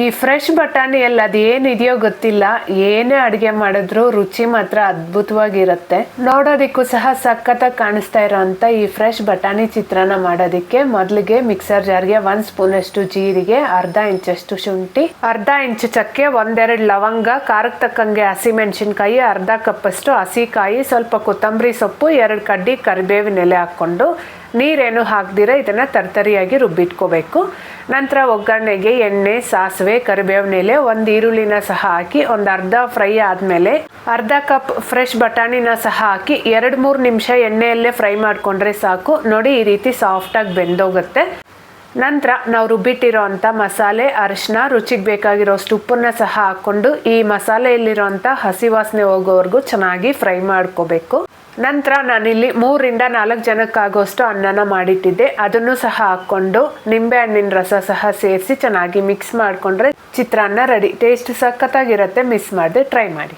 ಈ ಫ್ರೆಶ್ ಬಟಾಣಿಯಲ್ಲಿ ಅದೇನಿದೆಯೋ ಗೊತ್ತಿಲ್ಲ, ಏನೇ ಅಡುಗೆ ಮಾಡಿದ್ರು ರುಚಿ ಮಾತ್ರ ಅದ್ಭುತವಾಗಿರುತ್ತೆ. ನೋಡೋದಕ್ಕೂ ಸಹ ಸಖತ್ತಾಗಿ ಕಾಣಿಸ್ತಾ ಇರೋಂಥ ಈ ಫ್ರೆಶ್ ಬಟಾಣಿ ಚಿತ್ರಾನ್ನ ಮಾಡೋದಕ್ಕೆ ಮೊದಲಿಗೆ ಮಿಕ್ಸರ್ ಜಾರ್ಗೆ 1 ಸ್ಪೂನಷ್ಟು ಜೀರಿಗೆ, ಅರ್ಧ ಇಂಚಷ್ಟು ಶುಂಠಿ, ಅರ್ಧ ಇಂಚು ಚಕ್ಕೆ, 1-2 ಲವಂಗ, ಖಾರಕ್ಕೆ ತಕ್ಕಂಗೆ ಹಸಿಮೆಣಸಿನ್ಕಾಯಿ, ಅರ್ಧ ಕಪ್ಪಷ್ಟು ಹಸಿಕಾಯಿ, ಸ್ವಲ್ಪ ಕೊತ್ತಂಬರಿ ಸೊಪ್ಪು, 2 ಕಡ್ಡಿ ಕರಿಬೇವಿನ ಎಲೆ ಹಾಕ್ಕೊಂಡು ನೀರೇನು ಹಾಕ್ದಿರ ಇದನ್ನು ತರ್ತರಿಯಾಗಿ ರುಬ್ಬಿಟ್ಕೋಬೇಕು. ನಂತರ ಒಗ್ಗರಣೆಗೆ ಎಣ್ಣೆ, ಸಾಸಿವೆ, ಕರಿಬೇವಿನ ಎಲೆ, 1 ಈರುಳ್ಳಿನ ಸಹ ಹಾಕಿ ಒಂದು ಅರ್ಧ ಫ್ರೈ ಆದಮೇಲೆ ಅರ್ಧ ಕಪ್ ಫ್ರೆಶ್ ಬಟಾಣಿನ ಸಹ ಹಾಕಿ 2-3 ನಿಮಿಷ ಎಣ್ಣೆಯಲ್ಲೇ ಫ್ರೈ ಮಾಡಿಕೊಂಡ್ರೆ ಸಾಕು. ನೋಡಿ, ಈ ರೀತಿ ಸಾಫ್ಟಾಗಿ ಬೆಂದೋಗುತ್ತೆ. ನಂತರ ನಾವು ರುಬ್ಬಿಟ್ಟಿರೋ ಅಂಥ ಮಸಾಲೆ, ಅರಿಶಿನ, ರುಚಿಗೆ ಬೇಕಾಗಿರೋಷ್ಟು ಉಪ್ಪನ್ನ ಸಹ ಹಾಕ್ಕೊಂಡು ಈ ಮಸಾಲೆಯಲ್ಲಿರೋಂಥ ಹಸಿ ವಾಸನೆ ಹೋಗೋವರೆಗೂ ಚೆನ್ನಾಗಿ ಫ್ರೈ ಮಾಡ್ಕೋಬೇಕು. ನಂತರ ನಾನಿಲ್ಲಿ 3-4 ಜನಕ್ಕಾಗೋಷ್ಟು ಅನ್ನನ ಮಾಡಿಟ್ಟಿದ್ದೆ, ಅದನ್ನು ಸಹ ಹಾಕ್ಕೊಂಡು ನಿಂಬೆ ಹಣ್ಣಿನ ರಸ ಸಹ ಸೇರಿಸಿ ಚೆನ್ನಾಗಿ ಮಿಕ್ಸ್ ಮಾಡಿಕೊಂಡ್ರೆ ಚಿತ್ರಾನ್ನ ರೆಡಿ. ಟೇಸ್ಟ್ ಸಖತ್ತಾಗಿರುತ್ತೆ, ಮಿಸ್ ಮಾಡದೆ ಟ್ರೈ ಮಾಡಿ.